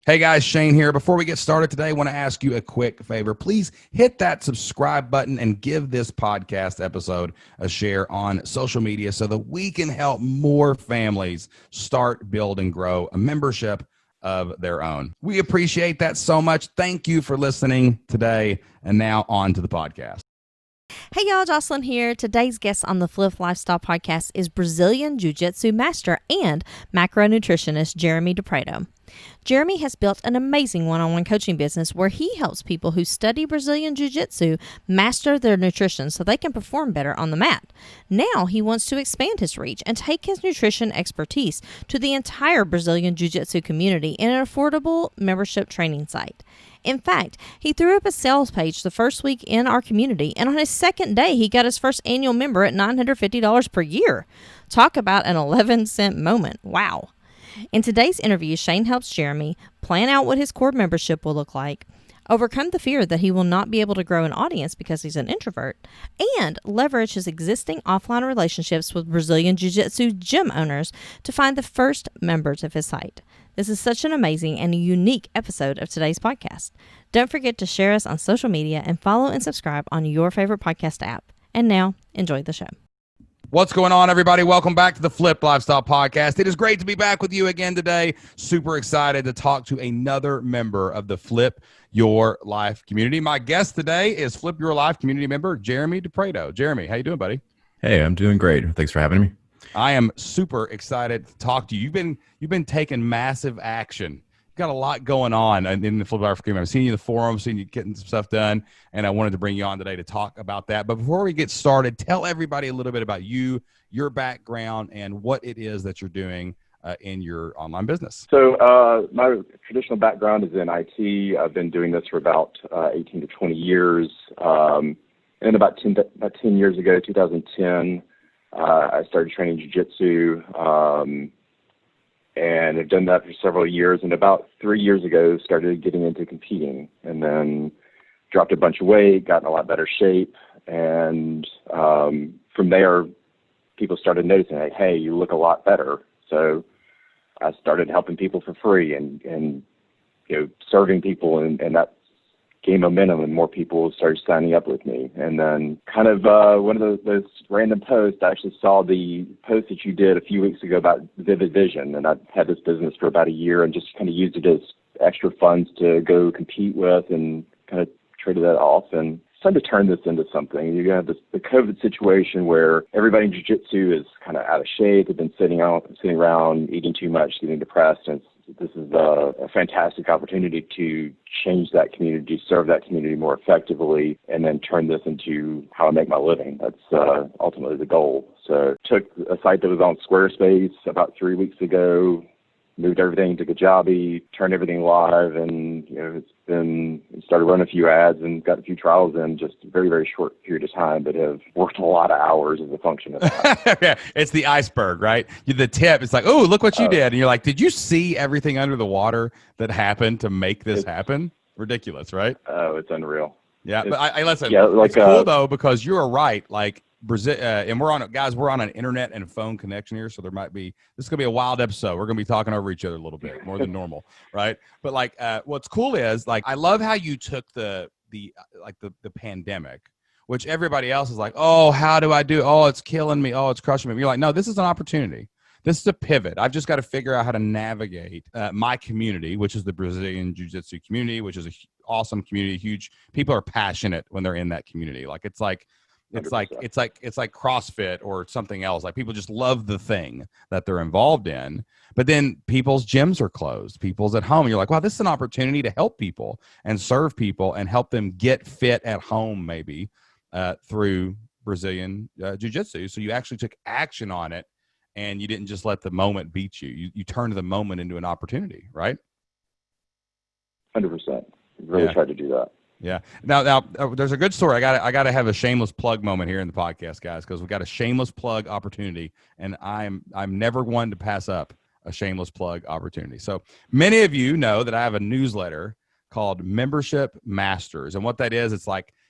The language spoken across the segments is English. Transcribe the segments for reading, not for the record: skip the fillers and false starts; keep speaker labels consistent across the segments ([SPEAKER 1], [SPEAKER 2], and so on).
[SPEAKER 1] Hey guys, Shane here. Before we get started today, I want to ask you a quick favor. Please hit that subscribe button and give this podcast episode a share on social media so that we can help more families start, build, and grow a membership of their own. We appreciate that so much. Thank you for listening today. And now on to the podcast.
[SPEAKER 2] Hey y'all, Jocelyn here. Today's guest on the Flip Lifestyle Podcast is Brazilian Jiu-Jitsu master and macronutritionist Jeremy DePrato. Jeremy has built an amazing one-on-one coaching business where he helps people who study Brazilian Jiu-Jitsu master their nutrition so they can perform better on the mat. Now he wants to expand his reach and take his nutrition expertise to the entire Brazilian Jiu-Jitsu community in an affordable membership training site. In fact, he threw up a sales page the first week in our community, and on his second day, he got his first annual member at $950 per year. Talk about an 11-cent moment. Wow. In today's interview, Shane helps Jeremy plan out what his core membership will look like, overcome the fear that he will not be able to grow an audience because he's an introvert, and leverage his existing offline relationships with Brazilian Jiu-Jitsu gym owners to find the first members of his site. This is such an amazing and unique episode of today's podcast. Don't forget to share us on social media and follow and subscribe on your favorite podcast app. And now, enjoy the show.
[SPEAKER 1] What's going on, everybody? Welcome back to the Flip Lifestyle Podcast. It is great to be back with you again today. Super excited to talk to another member of the Flip Your Life community. My guest today is Flip Your Life community member, Jeremy DePrato. Jeremy, how you doing, buddy?
[SPEAKER 3] Hey, I'm doing great. Thanks for having me.
[SPEAKER 1] I am super excited to talk to you. You've been taking massive action. You've got a lot going on in the Flip Your Life community. I've seen you in the forum, seen you getting some stuff done, and I wanted to bring you on today to talk about that. But before we get started, tell everybody a little bit about you, your background, and what it is that you're doing in your online business.
[SPEAKER 4] So my traditional background is in IT. I've been doing this for about 18 to 20 years. And about 10 years ago, 2010, I started training jiu-jitsu, and I've done that for several years. And about 3 years ago, started getting into competing, and then dropped a bunch of weight, got in a lot better shape. And from there, people started noticing, like, hey, you look a lot better. So I started helping people for free and serving people, and that gained momentum, and more people started signing up with me. And then kind of one of those random posts, I actually saw the post that you did a few weeks ago about Vivid Vision, and I've had this business for about a year and just kind of used it as extra funds to go compete with and kind of traded that off. And it's time to turn this into something. You have the COVID situation where everybody in jiu-jitsu is kind of out of shape. They've been sitting around, eating too much, getting depressed, and this is a fantastic opportunity to change that community, serve that community more effectively, and then turn this into how I make my living. That's ultimately the goal. So took a site that was on Squarespace about 3 weeks ago, moved everything to Kajabi, turned everything live, and started running a few ads and got a few trials in just a very, very short period of time, but have worked a lot of hours as a function of that.
[SPEAKER 1] Yeah, it's the iceberg, right? The tip, it's like, oh, look what you did. And you're like, did you see everything under the water that happened to make this happen? Ridiculous, right?
[SPEAKER 4] Oh, it's unreal.
[SPEAKER 1] Yeah, but I listen,
[SPEAKER 4] yeah, like,
[SPEAKER 1] it's cool though, because you're right. Like Brazil, and we're on an internet and phone connection here. So this is going to be a wild episode. We're going to be talking over each other a little bit more than normal. Right. But like, what's cool is like, I love how you took the pandemic, which everybody else is like, oh, how do I do? Oh, it's killing me. Oh, it's crushing me. You're like, no, this is an opportunity. This is a pivot. I've just got to figure out how to navigate my community, which is the Brazilian Jiu-Jitsu community, which is an awesome community. Huge people are passionate when they're in that community. Like it's like CrossFit or something else. Like people just love the thing that they're involved in. But then people's gyms are closed. People's at home. You're like, wow, this is an opportunity to help people and serve people and help them get fit at home, maybe through Brazilian Jiu-Jitsu. So you actually took action on it. And you didn't just let the moment beat you. You turned the moment into an opportunity, right?
[SPEAKER 4] 100%. Really tried to do that.
[SPEAKER 1] Yeah. Now, there's a good story. I got to have a shameless plug moment here in the podcast, guys, because we got a shameless plug opportunity, and I'm never one to pass up a shameless plug opportunity. So many of you know that I have a newsletter called Membership Masters, and what that is,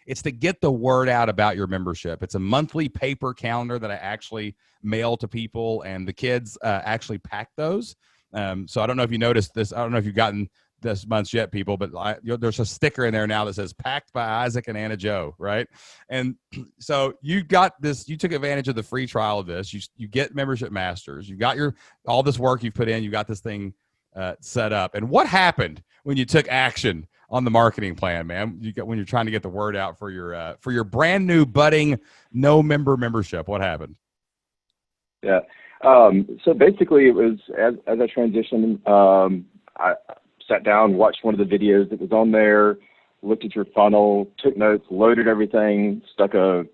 [SPEAKER 1] it's to get the word out about your membership. It's a monthly paper calendar that I actually mail to people, and the kids actually pack those. So I don't know if you noticed this. I don't know if you've gotten this months yet, people, but there's a sticker in there now that says packed by Isaac and Anna Joe, right? And so you got this, you took advantage of the free trial of this. You get Membership Masters, you got all this work you've put in, you got this thing set up. And what happened when you took action on the marketing plan, man? When you're trying to get the word out for your brand new budding no member membership, what happened?
[SPEAKER 4] Yeah. So basically it was as I transitioned, I sat down, watched one of the videos that was on there, looked at your funnel, took notes, loaded everything, stuck a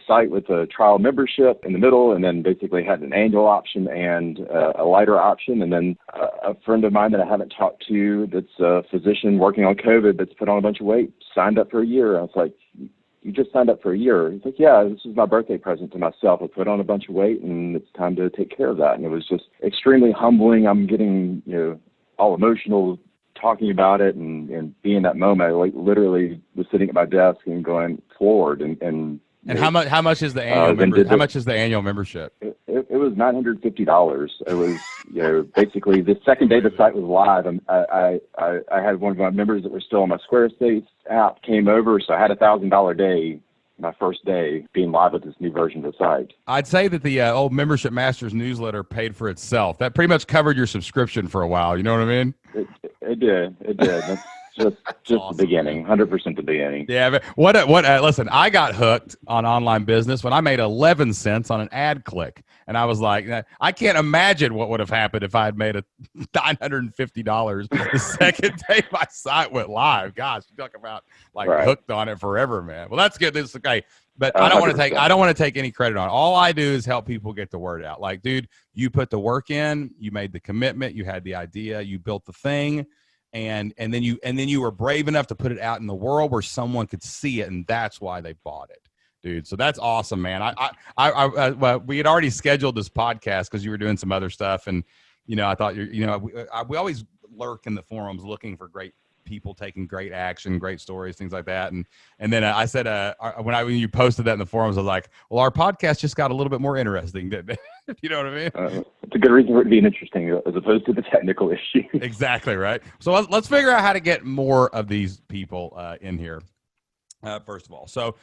[SPEAKER 4] site with a trial membership in the middle, and then basically had an annual option and a lighter option. And then a friend of mine that I haven't talked to, that's a physician working on COVID, that's put on a bunch of weight, signed up for a year. I was like, you just signed up for a year? He's like, yeah, this is my birthday present to myself. I put on a bunch of weight and it's time to take care of that. And it was just extremely humbling. I'm getting, all emotional talking about it and being in that moment. I literally was sitting at my desk and going forward and
[SPEAKER 1] how much is the annual how much is the annual membership?
[SPEAKER 4] It was $950. It was basically the second day the site was live. I had one of my members that were still on my Squarespace app came over, so I had $1,000 day my first day being live with this new version of the site.
[SPEAKER 1] I'd say that the old Membership Masters newsletter paid for itself. That pretty much covered your subscription for a while. You know what I mean?
[SPEAKER 4] It did. That's just awesome. The beginning, 100% the beginning.
[SPEAKER 1] Yeah, but listen, I got hooked on online business when I made 11 cents on an ad click. And I was like, I can't imagine what would have happened if I had made $950 the second day my site went live. Gosh, you talk about hooked on it forever, man. Well, that's good. This is okay. But I don't want to take any credit on it. All I do is help people get the word out. Like, dude, you put the work in, you made the commitment, you had the idea, you built the thing. And then you were brave enough to put it out in the world where someone could see it, and that's why they bought it, dude. So that's awesome, man. Well, we had already scheduled this podcast because you were doing some other stuff, and I thought we always lurk in the forums looking for great people taking great action, great stories, things like that. And then I said when you posted that in the forums, I was like, well, our podcast just got a little bit more interesting, didn't it? You know what I mean?
[SPEAKER 4] It's a good reason for it being interesting as opposed to the technical issue.
[SPEAKER 1] Exactly right. So let's figure out how to get more of these people in here. First of all, so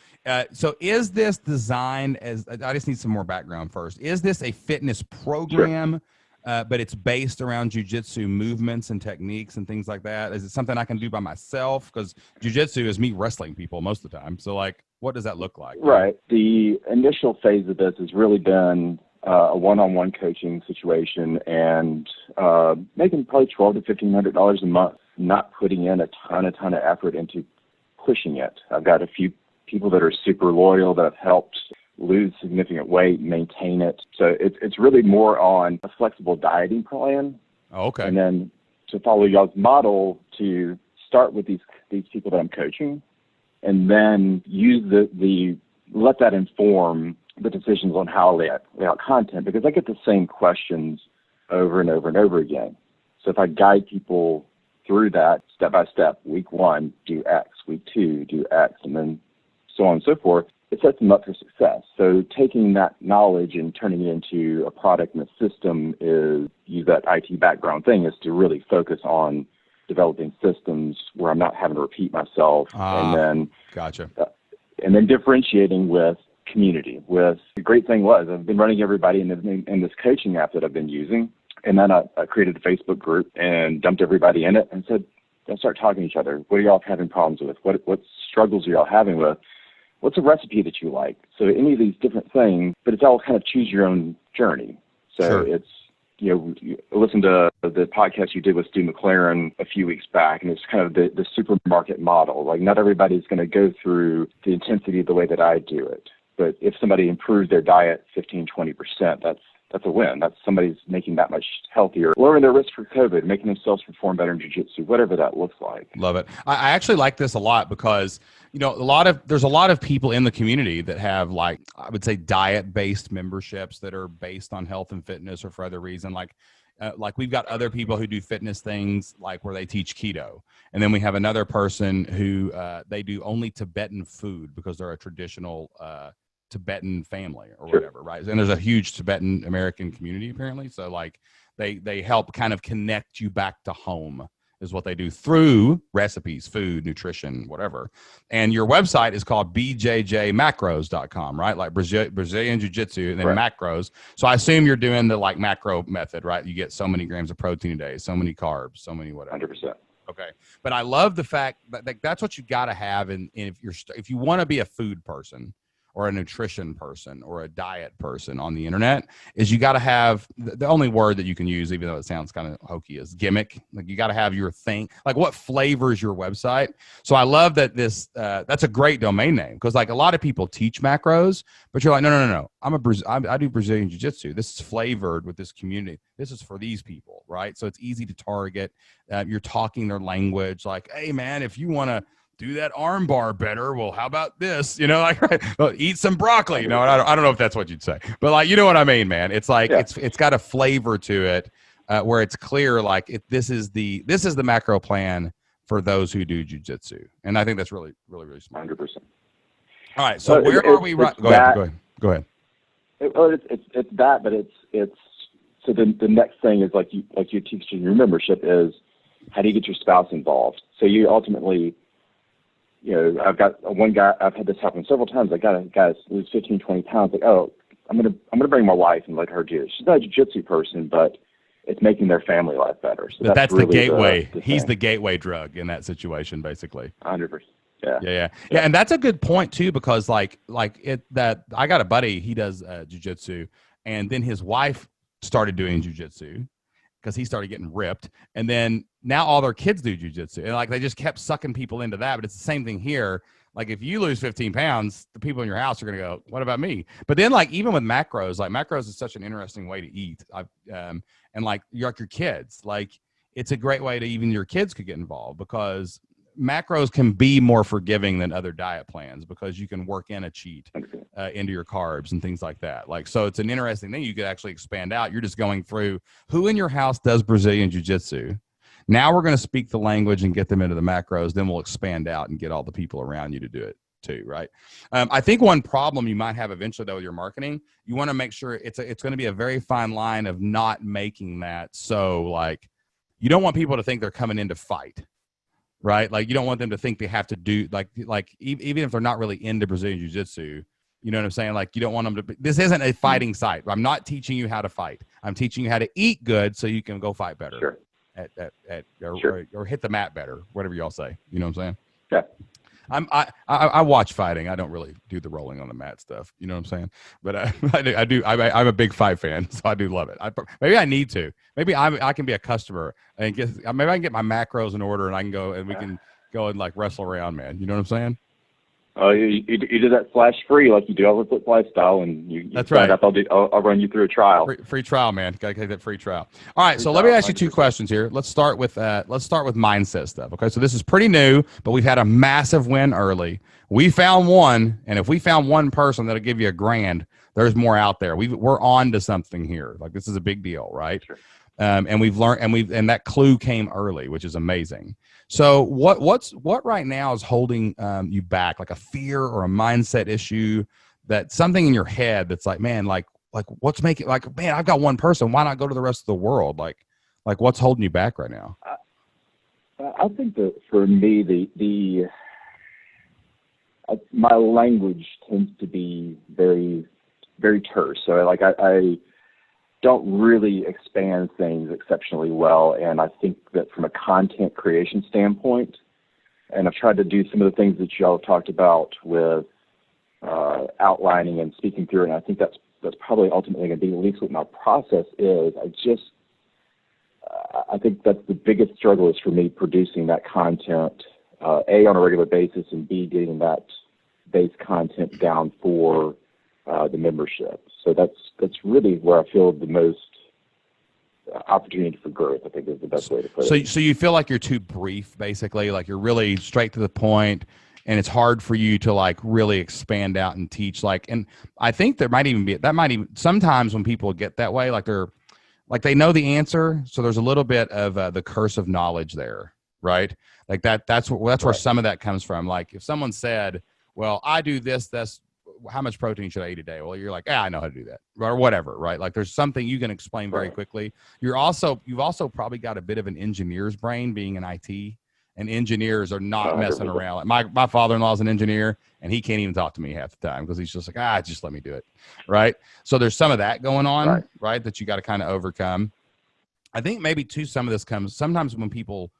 [SPEAKER 1] is this designed as? I just need some more background first. Is this a fitness program? Sure. But it's based around jujitsu movements and techniques and things like that. Is it something I can do by myself? Because jujitsu is me wrestling people most of the time. So, what does that look like?
[SPEAKER 4] Right. The initial phase of this has really been a one-on-one coaching situation and making probably $1,200 to $1,500 a month, not putting in a ton of effort into pushing it. I've got a few people that are super loyal that have helped lose significant weight, maintain it. So it's really more on a flexible dieting plan.
[SPEAKER 1] Oh, okay.
[SPEAKER 4] And then to follow y'all's model to start with these people that I'm coaching, and then use let that inform the decisions on how I lay out content, because I get the same questions over and over and over again. So if I guide people through that step by step, week 1, do X, week 2, do X, and then so on and so forth, it sets them up for success. So taking that knowledge and turning it into a product and a system use that IT background thing, is to really focus on developing systems where I'm not having to repeat myself. And then
[SPEAKER 1] gotcha.
[SPEAKER 4] And then differentiating with community. The great thing was I've been running everybody in this coaching app that I've been using. And then I created a Facebook group and dumped everybody in it and said, let's start talking to each other. What are y'all having problems with? What struggles are y'all having with? What's a recipe that you like? So any of these different things, but it's all kind of choose your own journey. So sure. It's, you listen to the podcast you did with Stu McLaren a few weeks back, and it's kind of the supermarket model. Like, not everybody's going to go through the intensity the way that I do it. But if somebody improves their diet 15, 20%, that's a win. That's somebody's making that much healthier, lowering their risk for COVID, making themselves perform better in jiu-jitsu, whatever that looks like.
[SPEAKER 1] Love it. I actually like this a lot because, there's a lot of people in the community that have, I would say, diet-based memberships that are based on health and fitness or for other reason. Like we've got other people who do fitness things, where they teach keto. And then we have another person who they do only Tibetan food because they're a traditional Tibetan family or whatever, right? And there's a huge Tibetan American community apparently. So they help kind of connect you back to home is what they do through recipes, food, nutrition, whatever. And your website is called bjjmacros.com, right? Like Brazilian Jiu-Jitsu and then macros. So I assume you're doing the like macro method, right? You get so many grams of protein a day, so many carbs, so many whatever.
[SPEAKER 4] 100%.
[SPEAKER 1] Okay. But I love the fact that that's what you got to have. And if you want to be a food person or a nutrition person or a diet person on the internet, is you got to have the only word that you can use, even though it sounds kind of hokey, is gimmick. Like you got to have your thing, like what flavors your website. So I love that that's a great domain name, because like a lot of people teach macros, but you're like, no. I do Brazilian Jiu-Jitsu. This is flavored with this community. This is for these people, right? So it's easy to target. You're talking their language. Like, hey man, if you want to do that arm bar better, well, how about this? Like, well, eat some broccoli. No, I don't know if that's what you'd say, but like, you know what I mean, man. It's like it's got a flavor to it where it's clear, like this is the macro plan for those who do jiu-jitsu, and I think that's really, really, really smart.
[SPEAKER 4] 100%.
[SPEAKER 1] All right, so where are we? Right? Go ahead.
[SPEAKER 4] It's that, but it's so the next thing is like you teach in your membership is how do you get your spouse involved? So you ultimately, I've got one guy, I've had this happen several times. I got a guy who's 15, 20 pounds. Like, oh, I'm going to bring my wife and let her do it. She's not a jiu-jitsu person, but it's making their family life better. So
[SPEAKER 1] that's
[SPEAKER 4] really
[SPEAKER 1] the gateway.
[SPEAKER 4] He's
[SPEAKER 1] the gateway drug in that situation, basically.
[SPEAKER 4] 100%.
[SPEAKER 1] Yeah. And that's a good point too, because I got a buddy, he does jiu-jitsu, and then his wife started doing jiu-jitsu because he started getting ripped. And then now all their kids do jiu-jitsu. And like they just kept sucking people into that. But it's the same thing here. Like if you lose 15 pounds, the people in your house are going to go, what about me? But then like even with macros, like macros is such an interesting way to eat. And like your kids, like it's a great way to even your kids could get involved, because macros can be more forgiving than other diet plans, because you can work in a cheat into your carbs and things like that. Like, so it's an interesting thing. You could actually expand out. You're just going through who in your house does Brazilian Jiu-Jitsu. Now we're going to speak the language and get them into the macros. Then we'll expand out and get all the people around you to do it too. Right. I think one problem you might have eventually though with your marketing, you want to make sure it's going to be a very fine line of not making that. So like, you don't want people to think they're coming in to fight. Right? Like you don't want them to think they have to do like even if they're not really into Brazilian Jiu-Jitsu, you know what I'm saying? Like you don't want them to this isn't a fighting site. I'm not teaching you how to fight. I'm teaching you how to eat good so you can go fight better.
[SPEAKER 4] Sure.
[SPEAKER 1] Or hit the mat better, whatever y'all say. You know what I'm saying?
[SPEAKER 4] Yeah.
[SPEAKER 1] I watch fighting. I don't really do the rolling on the mat stuff. You know what I'm saying? But I do. I'm a big fight fan, so I do love it. Maybe I need to. Maybe I can be a customer and maybe I can get my macros in order and I can go and we can go and like wrestle around, man. You know what I'm saying?
[SPEAKER 4] Oh, you do that flash free like you do all the Flip lifestyle, and you
[SPEAKER 1] that's right.
[SPEAKER 4] Up, I'll run you through a trial.
[SPEAKER 1] Free trial, man. Gotta take that free trial. All right, so let me ask you 2 questions here. Let's start with mindset stuff. Okay, so this is pretty new, but we've had a massive win early. We found one, and if we found one person that'll give you $1,000, there's more out there. We're on to something here. Like this is a big deal, right?
[SPEAKER 4] Sure.
[SPEAKER 1] And we've learned, and that clue came early, which is amazing. So what right now is holding you back, like a fear or a mindset issue, that something in your head that's like, man, like what's making, like, man, I've got one person. Why not go to the rest of the world? Like what's holding you back right now?
[SPEAKER 4] I think that for me, my language tends to be very, very terse. So like I don't really expand things exceptionally well. And I think that from a content creation standpoint, and I've tried to do some of the things that y'all talked about with outlining and speaking through, and I think that's probably ultimately going to be at least what my process is. I think that's the biggest struggle is for me producing that content, A, on a regular basis, and B, getting that base content down for the membership. So that's really where I feel the most opportunity for growth, I think is the best way to put it.
[SPEAKER 1] So you feel like you're too brief, basically, like you're really straight to the point, and it's hard for you to like really expand out and teach. Like, and I think there might even be sometimes when people get that way, like they know the answer, so there's a little bit of the curse of knowledge there, right? Like that's where some of that comes from. Like if someone said, well, I do this, how much protein should I eat a day? Well, you're like, I know how to do that, or whatever, right? Like there's something you can explain very quickly. You've also probably got a bit of an engineer's brain, being in IT, and engineers are not messing around. Like my father-in-law is an engineer, and he can't even talk to me half the time because he's just like, just let me do it, right? So there's some of that going on, right, that you got to kind of overcome. I think maybe too, some of this comes sometimes when people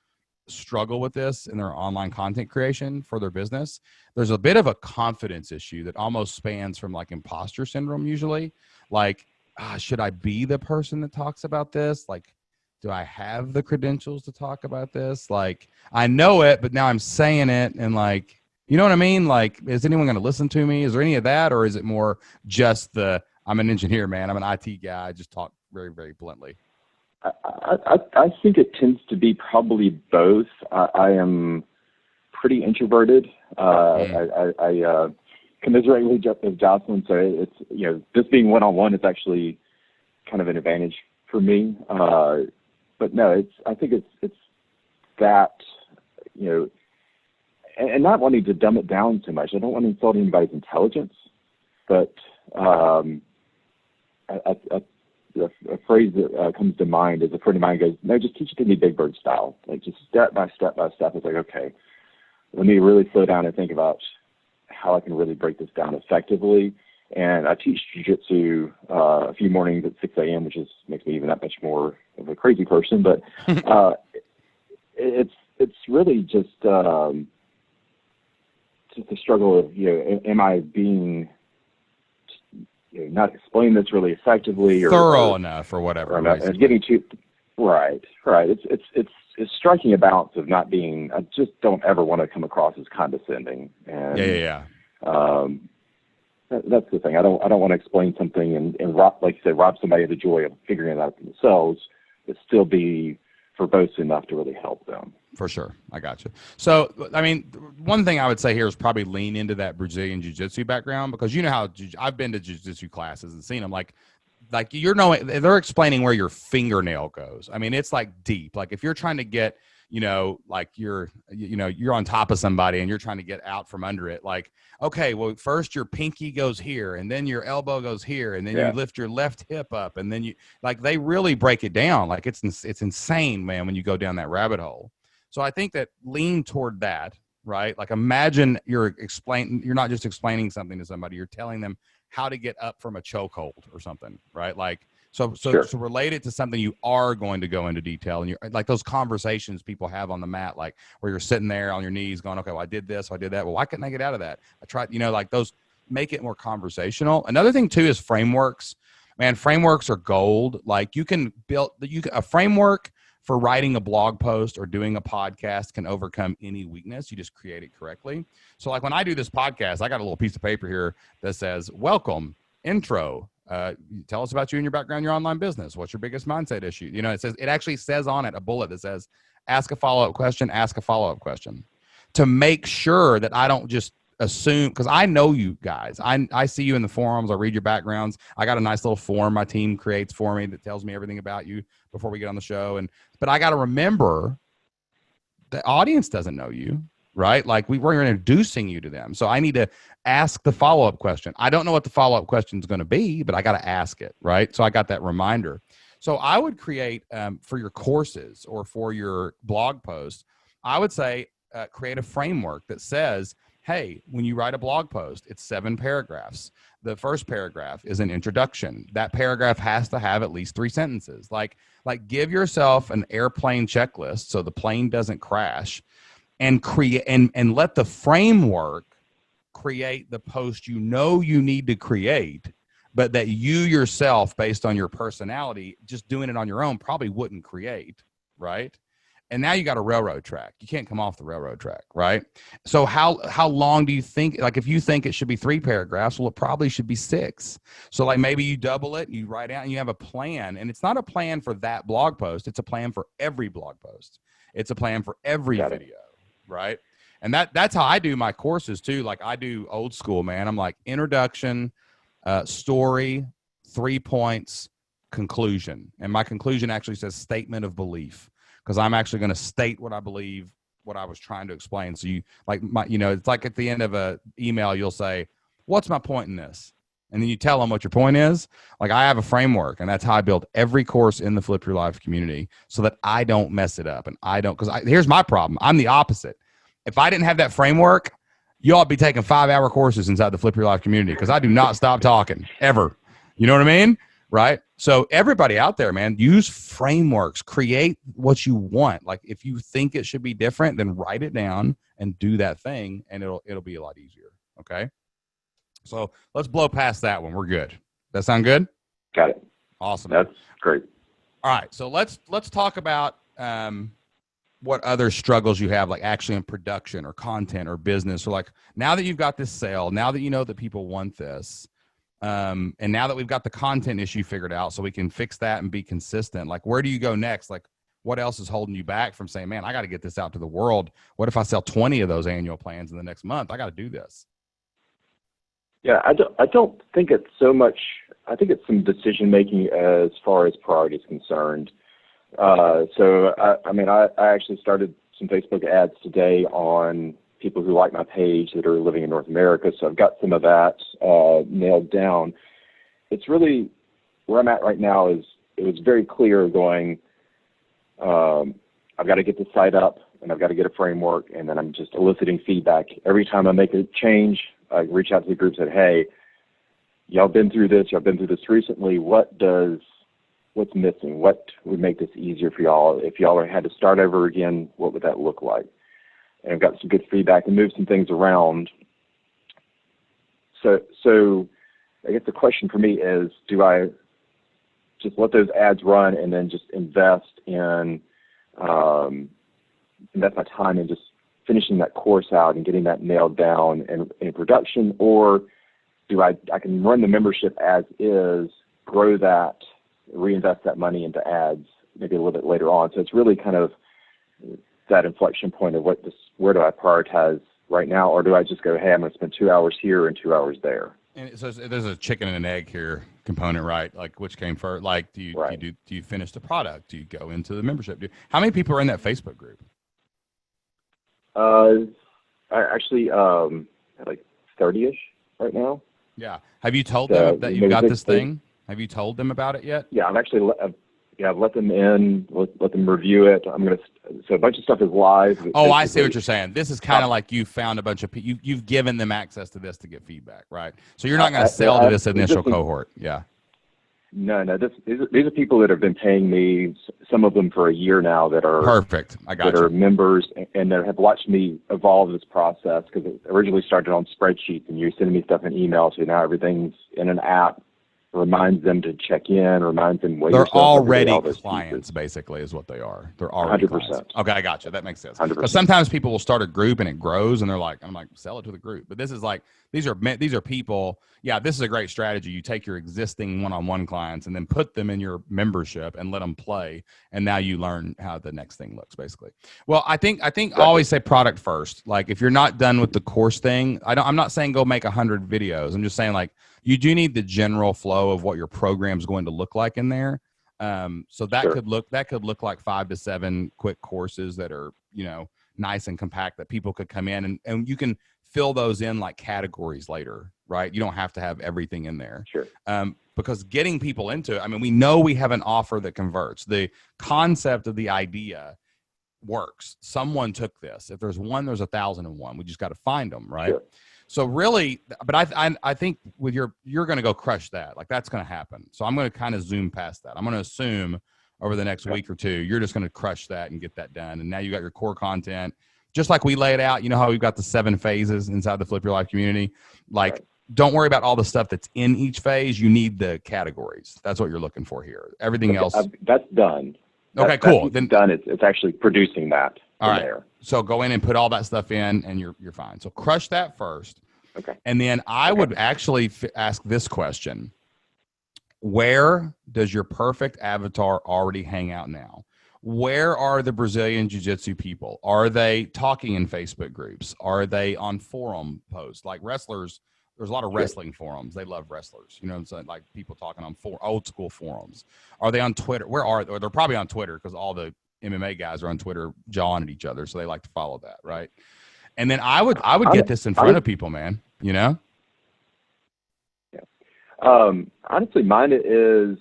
[SPEAKER 1] struggle with this in their online content creation for their business. There's a bit of a confidence issue that almost spans from like imposter syndrome usually. Like, should I be the person that talks about this? Like, do I have the credentials to talk about this? Like, I know it, but now I'm saying it. And like, you know what I mean? Like, is anyone going to listen to me? Is there any of that? Or is it more just I'm an engineer, man. I'm an IT guy. I just talk very, very bluntly.
[SPEAKER 4] I think it tends to be probably both. I am pretty introverted. I commiserate with Jocelyn, so it's this being one-on-one is actually kind of an advantage for me. But no, I think it's that and not wanting to dumb it down too much. I don't want to insult anybody's intelligence, but a phrase that comes to mind is a friend of mine goes, no, just teach it to me Big Bird style. Like just step by step by step. It's like, okay, let me really slow down and think about how I can really break this down effectively. And I teach jiu-jitsu a few mornings at 6 a.m., which makes me even that much more of a crazy person. But it's really just a struggle of, am I being not explain this really effectively or
[SPEAKER 1] thorough enough or whatever.
[SPEAKER 4] It's getting too right. It's striking a balance of not being. I just don't ever want to come across as condescending. And that's the thing. I don't want to explain something and rob, like you said, rob somebody of the joy of figuring it out for themselves, but still be verbose enough to really help them.
[SPEAKER 1] For sure. I got you. So, I mean, one thing I would say here is probably lean into that Brazilian Jiu-Jitsu background, because you know how I've been to Jiu-Jitsu classes and seen them like they're explaining where your fingernail goes. I mean, it's like deep. Like if you're trying to get, like you're on top of somebody and you're trying to get out from under it. Like, okay, well, first your pinky goes here and then your elbow goes here and then you lift your left hip up and then they really break it down. Like it's insane, man, when you go down that rabbit hole. So I think that lean toward that, right? Like imagine you're not just explaining something to somebody, you're telling them how to get up from a chokehold or something, right? Like, so relate it to something you are going to go into detail, and you're like those conversations people have on the mat, like where you're sitting there on your knees going, okay, well, I did this, I did that. Well, why couldn't I get out of that? I tried, like those, make it more conversational. Another thing too is frameworks. Man, frameworks are gold. Like you can build a framework for writing a blog post or doing a podcast can overcome any weakness. You just create it correctly. So like when I do this podcast, I got a little piece of paper here that says, welcome, intro. Tell us about you and your background, your online business. What's your biggest mindset issue? It actually says on it a bullet that says, ask a follow-up question, to make sure that I don't just assume, because I know you guys. I see you in the forums. I read your backgrounds. I got a nice little form my team creates for me that tells me everything about you before we get on the show. But I got to remember the audience doesn't know you, right? Like we're introducing you to them. So I need to ask the follow-up question. I don't know what the follow-up question is going to be, but I got to ask it, right? So I got that reminder. So I would create for your courses or for your blog post, I would say create a framework that says, hey, when you write a blog post, it's 7 paragraphs. The first paragraph is an introduction. That paragraph has to have at least 3 sentences. Like give yourself an airplane checklist so the plane doesn't crash, and create and let the framework create the post you need to create, but that you yourself, based on your personality, just doing it on your own probably wouldn't create, right? And now you got a railroad track. You can't come off the railroad track, right? So how long do you think, like if you think it should be 3 paragraphs, well, it probably should be 6. So like maybe you double it, you write out and you have a plan, and it's not a plan for that blog post. It's a plan for every blog post. It's a plan for every video, right? And that's how I do my courses too. Like I do old school, man. I'm like introduction, story, 3 points, conclusion. And my conclusion actually says statement of belief, because I'm actually going to state what I believe, what I was trying to explain. So you like it's like at the end of a email, you'll say, what's my point in this? And then you tell them what your point is. Like, I have a framework, and that's how I build every course in the Flip Your Life community so that I don't mess it up. And I don't, because here's my problem. I'm the opposite. If I didn't have that framework, you ought to be taking 5-hour courses inside the Flip Your Life community, because I do not stop talking ever. You know what I mean? Right? So everybody out there, man, use frameworks, create what you want. Like, if you think it should be different, then write it down and do that thing, and it'll be a lot easier. Okay. So let's blow past that one. We're good. That sound good?
[SPEAKER 4] Got it.
[SPEAKER 1] Awesome.
[SPEAKER 4] That's great.
[SPEAKER 1] All right. So let's talk about what other struggles you have, like actually in production or content or business. Or like, now that you've got this sale, now that you know that people want this, and now that we've got the content issue figured out so we can fix that and be consistent, like, where do you go next? Like, what else is holding you back from saying, man, I got to get this out to the world? What if I sell 20 of those annual plans in the next month? I got to do this.
[SPEAKER 4] Yeah, I don't think it's so much. I think it's some decision making as far as priority is concerned. So I actually started some Facebook ads today on people who like my page that are living in North America. So I've got some of that nailed down. It's really where I'm at right now. Is it was very clear going. I've got to get the site up, and I've got to get a framework, and then I'm just eliciting feedback every time I make a change. I reach out to the group and said, hey, y'all been through this recently. What's missing? What would make this easier for y'all? If y'all had to start over again, what would that look like? And I've got some good feedback and moved some things around. So I guess the question for me is, do I just let those ads run and then just invest my time in just finishing that course out and getting that nailed down in production, or do I can run the membership as is, grow that, reinvest that money into ads maybe a little bit later on? So it's really kind of that inflection point of where do I prioritize right now, or do I just go, hey, I'm going to spend 2 hours here and 2 hours there?
[SPEAKER 1] And so there's a chicken and an egg here component, right? Like, which came first? Like, do you finish the product? Do you go into the membership? How many people are in that Facebook group?
[SPEAKER 4] I actually like 30-ish right now.
[SPEAKER 1] Yeah. Have you told them that you've got this thing? Have you told them about it yet?
[SPEAKER 4] Yeah, I've let them in, let them review it. So a bunch of stuff is live.
[SPEAKER 1] Oh, I see what you're saying. This is kind of like you found a bunch of people. You've given them access to this to get feedback, right? So you're not going to sell to this initial cohort. Yeah.
[SPEAKER 4] No. These are people that have been paying me, some of them for a year now, that are
[SPEAKER 1] perfect. I got you.
[SPEAKER 4] That are members and that have watched me evolve this process, because it originally started on spreadsheets and you're sending me stuff in email. So now everything's in an app. Reminds them to check in, reminds them.
[SPEAKER 1] They're already clients, basically, is what they are. They're already
[SPEAKER 4] 100%.
[SPEAKER 1] Clients. Okay, I got you. That makes sense.
[SPEAKER 4] 100%.
[SPEAKER 1] Because sometimes people will start a group and it grows, and I'm like, sell it to the group. But this is like, these are people. Yeah, this is a great strategy. You take your existing one-on-one clients and then put them in your membership and let them play, and now you learn how the next thing looks, basically. Well, I think I always say product first. Like, if you're not done with the course thing, I'm not saying go make 100 videos. I'm just saying, like, you do need the general flow of what your program is going to look like in there. So that could look like 5 to 7 quick courses that are, nice and compact, that people could come in and you can fill those in like categories later, right? You don't have to have everything in there.
[SPEAKER 4] Sure.
[SPEAKER 1] Because getting people into it, we know we have an offer that converts. The concept of the idea works. Someone took this. If there's one, there's 1,001. We just got to find them, right?
[SPEAKER 4] Sure.
[SPEAKER 1] So really, but I think with you're going to go crush that. Like, that's going to happen. So I'm going to kind of zoom past that. I'm going to assume over the next week or two, you're just going to crush that and get that done. And now you got your core content, just like we laid out. You know how we've got the 7 phases inside the Flip Your Life community. Like, don't worry about all the stuff that's in each phase. You need the categories. That's what you're looking for here. Everything else.
[SPEAKER 4] That's done.
[SPEAKER 1] Okay, cool.
[SPEAKER 4] Then done. It's actually producing that.
[SPEAKER 1] All right.
[SPEAKER 4] There.
[SPEAKER 1] So go in and put all that stuff in, and you're fine. So crush that first.
[SPEAKER 4] Okay.
[SPEAKER 1] And then I would actually ask this question: where does your perfect avatar already hang out now? Where are the Brazilian Jiu-Jitsu people? Are they talking in Facebook groups? Are they on forum posts? Like wrestlers, there's a lot of wrestling forums. They love wrestlers. You know what I'm saying? Like people talking on old school forums. Are they on Twitter? Where are they? They're probably on Twitter, because all the MMA guys are on Twitter jawing at each other, so they like to follow that, right? And then I would get this in front of people, man.
[SPEAKER 4] Honestly, mine is,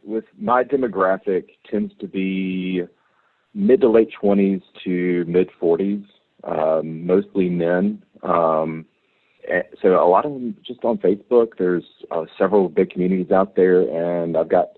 [SPEAKER 4] with my demographic, tends to be mid to late 20s to mid 40s, mostly men. So a lot of them just on Facebook. There's several big communities out there, and I've got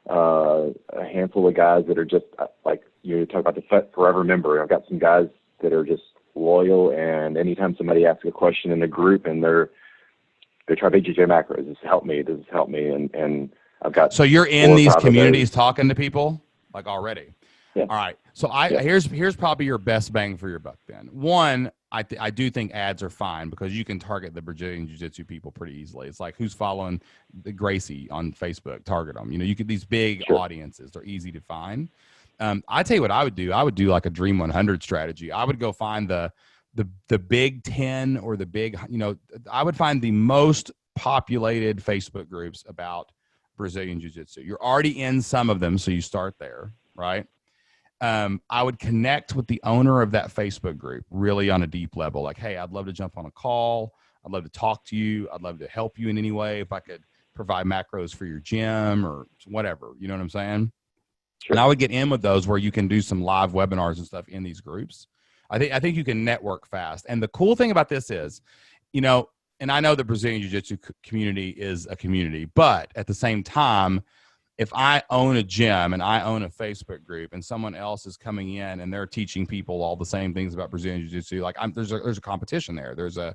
[SPEAKER 4] a handful of guys that are just like you talk about the forever member. I've got some guys that are just loyal, and anytime somebody asks a question in the group and they try BJJ macros, does this help me? Does this help me? And I've got
[SPEAKER 1] so you're in these communities talking to people like already.
[SPEAKER 4] Yeah.
[SPEAKER 1] All right. So here's probably your best bang for your buck then. One, I do think ads are fine because you can target the Brazilian Jiu-Jitsu people pretty easily. It's like who's following the Gracie on Facebook, target them. You could these big audiences, they're easy to find. I tell you what I would do. I would do like a Dream 100 strategy. I would go find the Big 10 or the big, I would find the most populated Facebook groups about Brazilian Jiu-Jitsu. You're already in some of them, so you start there, right? I would connect with the owner of that Facebook group really on a deep level. Like, hey, I'd love to jump on a call. I'd love to talk to you. I'd love to help you in any way. If I could provide macros for your gym or whatever, you know what I'm saying? Sure. And I would get in with those where you can do some live webinars and stuff in these groups. I think you can network fast. And the cool thing about this is, and I know the Brazilian Jiu-Jitsu community is a community, but at the same time, if I own a gym and I own a Facebook group and someone else is coming in and they're teaching people all the same things about Brazilian Jiu-Jitsu, like there's a competition there. There's a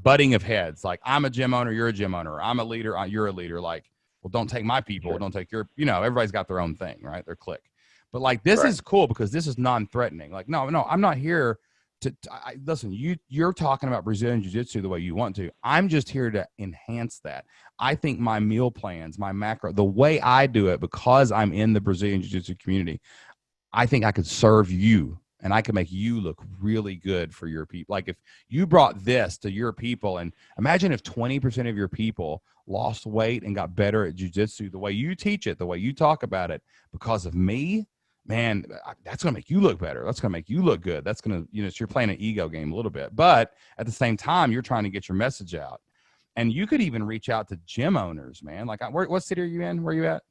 [SPEAKER 1] butting of heads. Like, I'm a gym owner, you're a gym owner. I'm a leader, you're a leader. Like, well, don't take my people. Sure. Don't take your, everybody's got their own thing, right? Their clique. But like, this is cool because this is non-threatening. Like, no, I'm not here listen, you're talking about Brazilian Jiu-Jitsu the way you want to. I'm just here to enhance that. I think my meal plans, my macro, the way I do it, because I'm in the Brazilian Jiu-Jitsu community, I think I could serve you and I could make you look really good for your people. Like, if you brought this to your people, and imagine if 20% of your people lost weight and got better at Jiu-Jitsu the way you teach it, the way you talk about it, because of me, man, that's going to make you look better. That's going to make you look good. That's going to, so you're playing an ego game a little bit, but at the same time, you're trying to get your message out. And you could even reach out to gym owners, man. Like, what city are you in? Where are you at?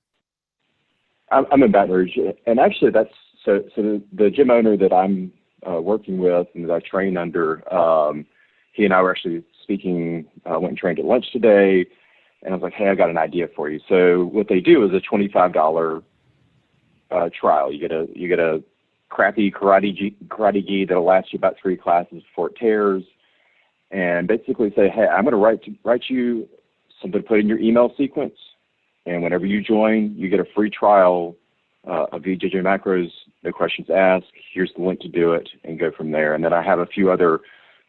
[SPEAKER 4] I'm in Baton Rouge. And actually so the gym owner that I'm working with and that I train under, he and I were actually speaking, went and trained at lunch today. And I was like, hey, I got an idea for you. So what they do is a $25 trial. You get a crappy karate gi that'll last you about 3 classes before it tears, and basically say, hey, I'm going to write you something to put in your email sequence, and whenever you join, you get a free trial of BJJ macros, no questions asked. Here's the link to do it, and go from there. And then I have a few other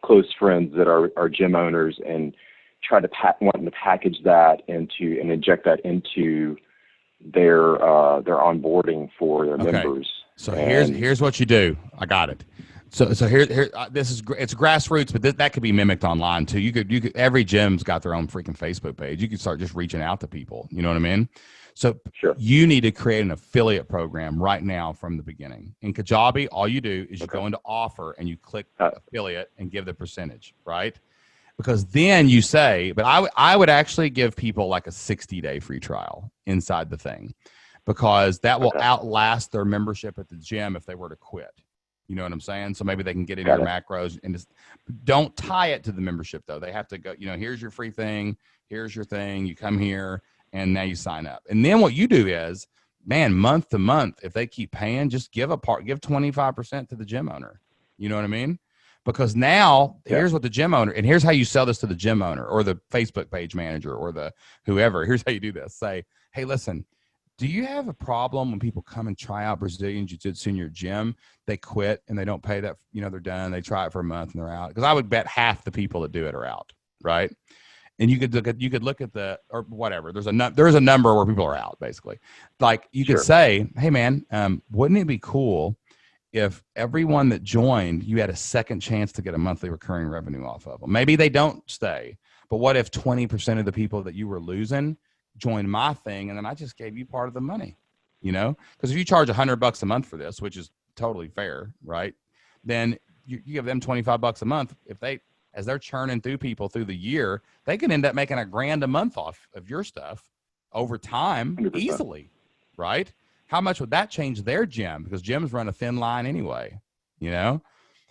[SPEAKER 4] close friends that are gym owners, and try to wanting to package that and inject that into their onboarding for their members.
[SPEAKER 1] So here's what you do. I got it. So here this is it's grassroots, but that could be mimicked online too. You could every gym's got their own freaking Facebook page. You could start just reaching out to people. You know what I mean? So you need to create an affiliate program right now from the beginning. In Kajabi, all you do is you go into offer and you click affiliate and give the percentage, right? Because then you say, but I would actually give people like a 60-day free trial inside the thing, because that will outlast their membership at the gym if they were to quit. You know what I'm saying? So maybe they can get into your macros, and just don't tie it to the membership though. They have to go, here's your free thing. Here's your thing. You come here and now you sign up. And then what you do is, man, month to month, if they keep paying, just give 25% to the gym owner. You know what I mean? Because now here's what the gym owner, and here's how you sell this to the gym owner or the Facebook page manager or the whoever. Here's how you do this. Say, hey, listen, do you have a problem when people come and try out Brazilian Jiu-Jitsu in your gym? They quit and they don't pay that, they're done. They try it for a month and they're out. Because I would bet half the people that do it are out, right? And you could look at the, or whatever. There's a number where people are out, basically. Like, you could say, hey man, wouldn't it be cool if everyone that joined, you had a second chance to get a monthly recurring revenue off of them? Maybe they don't stay, but what if 20% of the people that you were losing joined my thing, and then I just gave you part of the money, because if you charge $100 a month for this, which is totally fair, right? Then you give them $25 a month. If they as they're churning through people through the year, they can end up making $1,000 a month off of your stuff over time
[SPEAKER 4] 100%.
[SPEAKER 1] easily, right? How much would that change their gym? Because gyms run a thin line anyway, you know?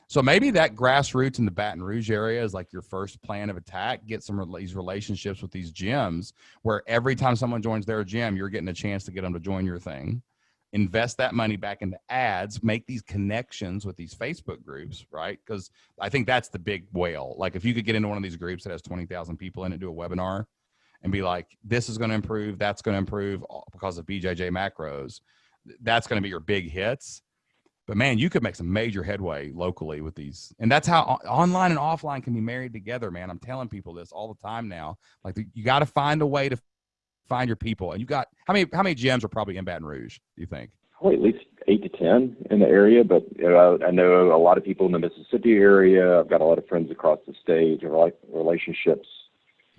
[SPEAKER 1] So maybe that grassroots in the Baton Rouge area is like your first plan of attack. Get some of these relationships with these gyms where every time someone joins their gym, you're getting a chance to get them to join your thing. Invest that money back into ads, make these connections with these Facebook groups, right? Because I think that's the big whale. Like if you could get into one of these groups that has 20,000 people in it, do a webinar and be like, this is going to improve, that's going to improve because of BJJ macros. That's going to be your big hits. But man, you could make some major headway locally with these. And that's how online and offline can be married together, man. I'm telling people this all the time now. Like you got to find a way to find your people. And you got, how many gyms are probably in Baton Rouge, do you think?
[SPEAKER 4] Probably at least 8 to 10 in the area, but I know a lot of people in the Mississippi area. I've got a lot of friends across the state, relationships.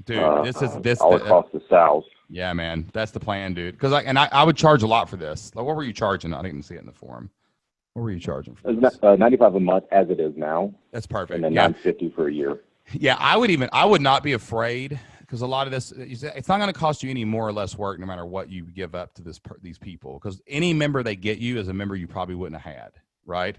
[SPEAKER 1] Dude, this
[SPEAKER 4] all across the South.
[SPEAKER 1] Yeah, man, that's the plan, dude. Because I would charge a lot for this. Like, what were you charging? I didn't see it in the forum. What were you charging for this?
[SPEAKER 4] $95 a month as it is now.
[SPEAKER 1] That's perfect.
[SPEAKER 4] And then $950 for a year.
[SPEAKER 1] Yeah, I would not be afraid because a lot of this, it's not going to cost you any more or less work no matter what you give up to these people. Because any member they get you is a member you probably wouldn't have had, right?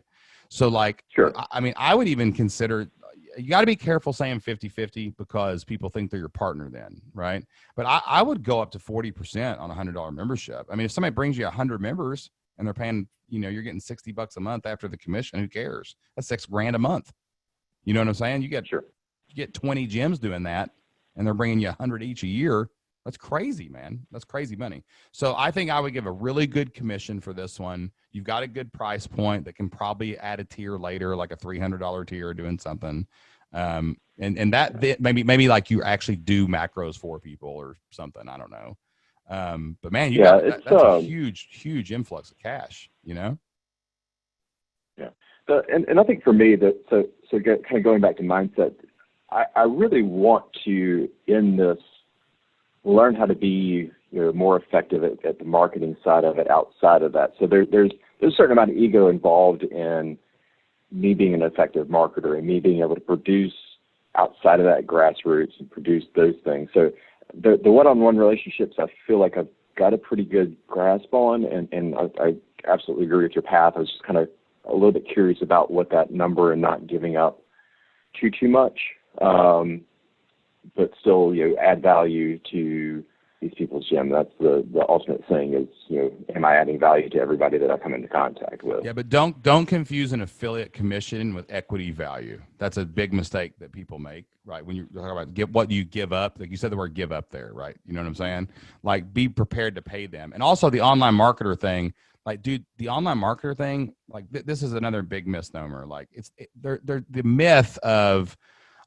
[SPEAKER 1] So like,
[SPEAKER 4] sure.
[SPEAKER 1] I mean, I would even consider, you got to be careful saying 50-50 because people think they're your partner then, right? But I would go up to 40% on a $100 membership. I mean, if somebody brings you 100 members and they're paying, you're getting $60 a month after the commission, who cares? That's $6,000 a month. You know what I'm saying? You get 20 gyms doing that and they're bringing you 100 each a year. That's crazy, man. That's crazy money. So I think I would give a really good commission for this one. You've got a good price point that can probably add a tier later, like a $300 tier doing something. And that maybe like you actually do macros for people or something. I don't know. But man, that's a huge influx of cash,
[SPEAKER 4] Yeah. And I think for me kind of going back to mindset, I really want to, in this, learn how to be more effective at the marketing side of it outside of that. So there's a certain amount of ego involved in me being an effective marketer and me being able to produce outside of that grassroots and produce those things. So the one-on-one relationships, I feel like I've got a pretty good grasp on, and I absolutely agree with your path. I was just kind of a little bit curious about what that number and not giving up too much, but still, add value to these people's gym. That's the ultimate thing is, am I adding value to everybody that I come into contact with?
[SPEAKER 1] Yeah, but don't confuse an affiliate commission with equity value. That's a big mistake that people make, right? When you're talking about what you give up, like you said the word give up there, right? You know what I'm saying? Like be prepared to pay them. And also the online marketer thing, like, dude, the online marketer thing, like this is another big misnomer. Like they're the myth of,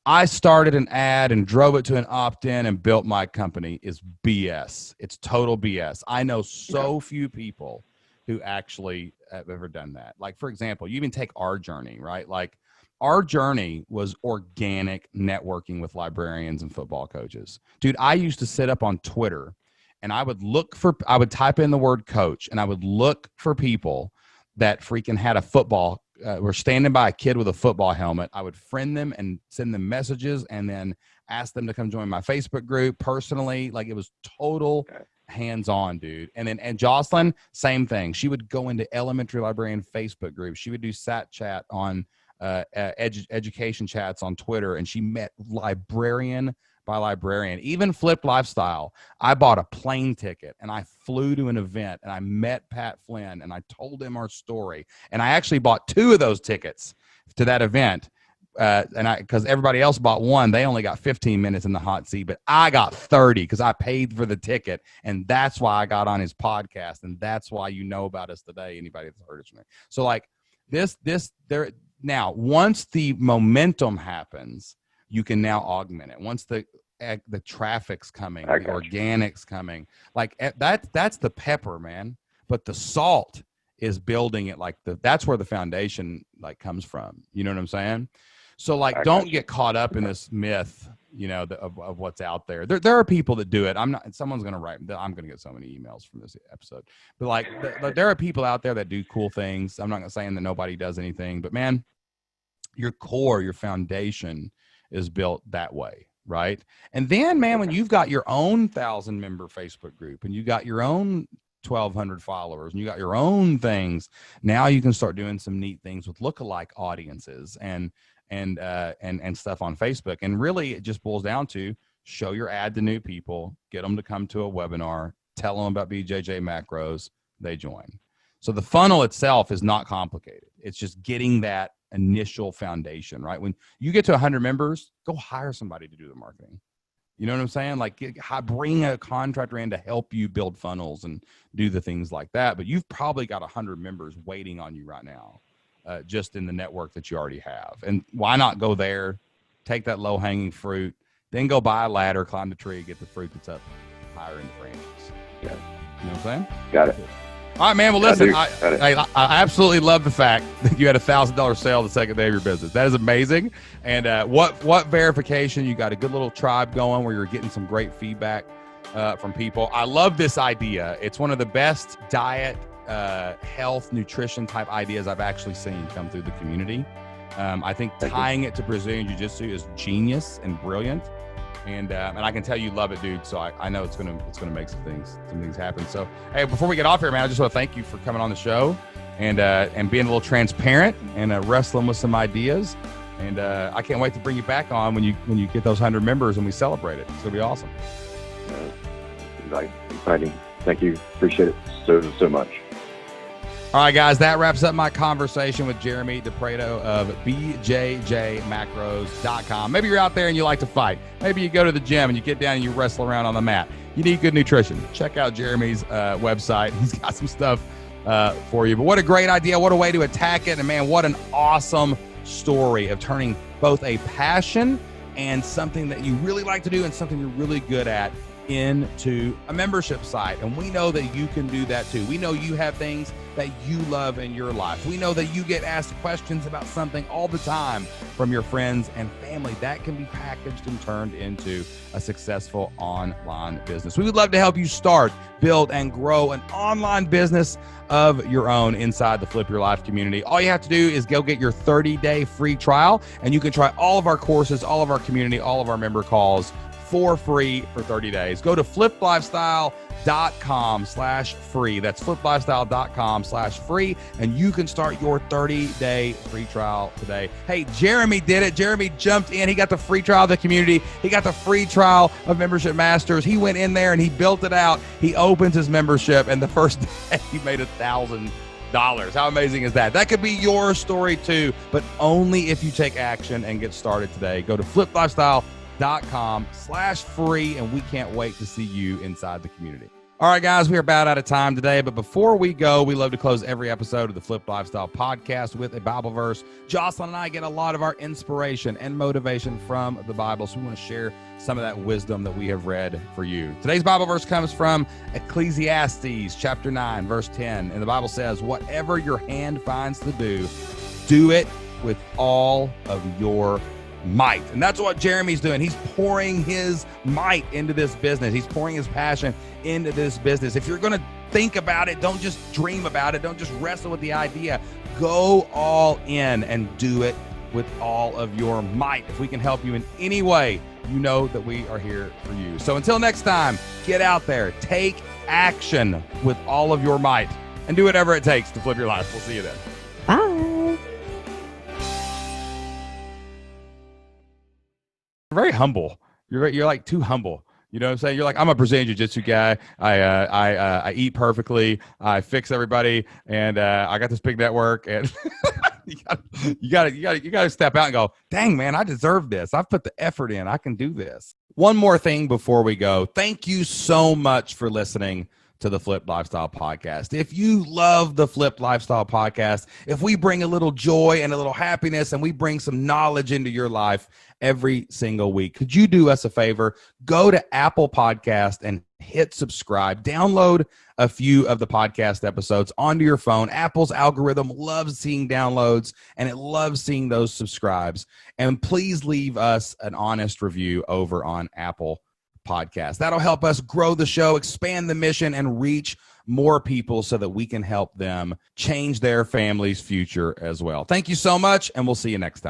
[SPEAKER 1] I started an ad and drove it to an opt-in and built my company is BS. It's total BS. I know so few people who actually have ever done that. Like, for example, you even take our journey, right? Like our journey was organic networking with librarians and football coaches. Dude, I used to sit up on Twitter and I would type in the word coach and I would look for people that freaking had a football were standing by a kid with a football helmet. I would friend them and send them messages and then ask them to come join my Facebook group personally. Like it was total hands-on, dude. And Jocelyn, same thing. She would go into elementary librarian Facebook groups. She would do sat chat on education chats on Twitter. And she met librarian by librarian, even flipped lifestyle. I bought a plane ticket and I flew to an event and I met Pat Flynn and I told him our story. And I actually bought 2 of those tickets to that event. Because everybody else bought 1, they only got 15 minutes in the hot seat, but I got 30 because I paid for the ticket. And that's why I got on his podcast. And that's why you know about us today. Anybody that's heard it from me. So like now, once the momentum happens, you can now augment it. Once the traffic's coming, the organic's coming, like that's the pepper, man. But the salt is building it. Like that's where the foundation like comes from. You know what I'm saying? So like, don't get caught up in this myth, of what's out there. There are people that do it. Someone's going to write, I'm going to get so many emails from this episode, but like there are people out there that do cool things. I'm not saying that nobody does anything, but man, your core, your foundation is built that way, right? And then, man, when you've got your own 1,000-member Facebook group and you got your own 1,200 followers and you got your own things, now you can start doing some neat things with lookalike audiences and stuff on Facebook. And really, it just boils down to show your ad to new people, get them to come to a webinar, tell them about BJJ macros, they join. So the funnel itself is not complicated. It's just getting that initial foundation, right? When you get to 100 members, go hire somebody to do the marketing. You know what I'm saying? Like, bring a contractor in to help you build funnels and do the things like that. But you've probably got 100 members waiting on you right now, just in the network that you already have. And why not go there, take that low-hanging fruit, then go buy a ladder, climb the tree, get the fruit that's up higher in the branches.
[SPEAKER 4] Yeah.
[SPEAKER 1] You know what I'm saying?
[SPEAKER 4] Got it.
[SPEAKER 1] All right, man. Well, listen, I absolutely love the fact that you had a $1,000 sale the second day of your business. That is amazing. And what verification? You got a good little tribe going where you're getting some great feedback from people. I love this idea. It's one of the best diet, health, nutrition type ideas I've actually seen come through the community. I think tying it to Brazilian Jiu-Jitsu is genius and brilliant. And I can tell you love it, dude. So I know it's gonna make some things happen. So hey, before we get off here, man, I just want to thank you for coming on the show and being a little transparent and wrestling with some ideas. And I can't wait to bring you back on when you get those 100 members and we celebrate it. It's gonna be awesome.
[SPEAKER 4] Exciting. Thank you. Appreciate it so much.
[SPEAKER 1] All right, guys, that wraps up my conversation with Jeremy DePrato of BJJMacros.com. Maybe you're out there and you like to fight. Maybe you go to the gym and you get down and you wrestle around on the mat. You need good nutrition. Check out Jeremy's website. He's got some stuff for you. But what a great idea. What a way to attack it. And, man, what an awesome story of turning both a passion and something that you really like to do and something you're really good at into a membership site. And we know that you can do that too. We know you have things that you love in your life. We know that you get asked questions about something all the time from your friends and family. That can be packaged and turned into a successful online business. We would love to help you start, build, and grow an online business of your own inside the Flip Your Life community. All you have to do is go get your 30-day free trial, and you can try all of our courses, all of our community, all of our member calls for free for 30 days. Go to fliplifestyle.com/free. That's fliplifestyle.com/free. And you can start your 30-day free trial today. Hey, Jeremy did it. Jeremy jumped in. He got the free trial of the community. He got the free trial of Membership Masters. He went in there and he built it out. He opens his membership, and the first day he made $1,000. How amazing is that? That could be your story too, but only if you take action and get started today. Go to fliplifestyle.com/free, and we can't wait to see you inside the community. All right, guys, we are about out of time today, but before we go, we love to close every episode of the Flip Lifestyle podcast with a Bible verse. Jocelyn and I get a lot of our inspiration and motivation from the Bible, so we want to share some of that wisdom that we have read for you. Today's Bible verse comes from Ecclesiastes chapter 9, verse 10, and the Bible says, "Whatever your hand finds to do, do it with all of your might." And that's what Jeremy's doing. He's pouring his might into this business. He's pouring his passion into this business. If you're going to think about it, don't just dream about it. Don't just wrestle with the idea. Go all in and do it with all of your might. If we can help you in any way, you know that we are here for you. So until next time, get out there, take action with all of your might, and do whatever it takes to flip your life. We'll see you then.
[SPEAKER 2] Bye.
[SPEAKER 1] Very humble. You're like too humble. You know what I'm saying? You're like, I'm a Brazilian Jiu-Jitsu guy. I eat perfectly. I fix everybody, and I got this big network. And you got to step out and go, dang man, I deserve this. I've put the effort in. I can do this. One more thing before we go. Thank you so much for listening to the Flip Lifestyle Podcast. If you love the Flip Lifestyle Podcast, if we bring a little joy and a little happiness and we bring some knowledge into your life every single week, could you do us a favor? Go to Apple Podcast and hit subscribe. Download a few of the podcast episodes onto your phone. Apple's algorithm loves seeing downloads, and it loves seeing those subscribes. And please leave us an honest review over on Apple Podcast. That'll help us grow the show, expand the mission, and reach more people so that we can help them change their family's future as well. Thank you so much, and we'll see you next time.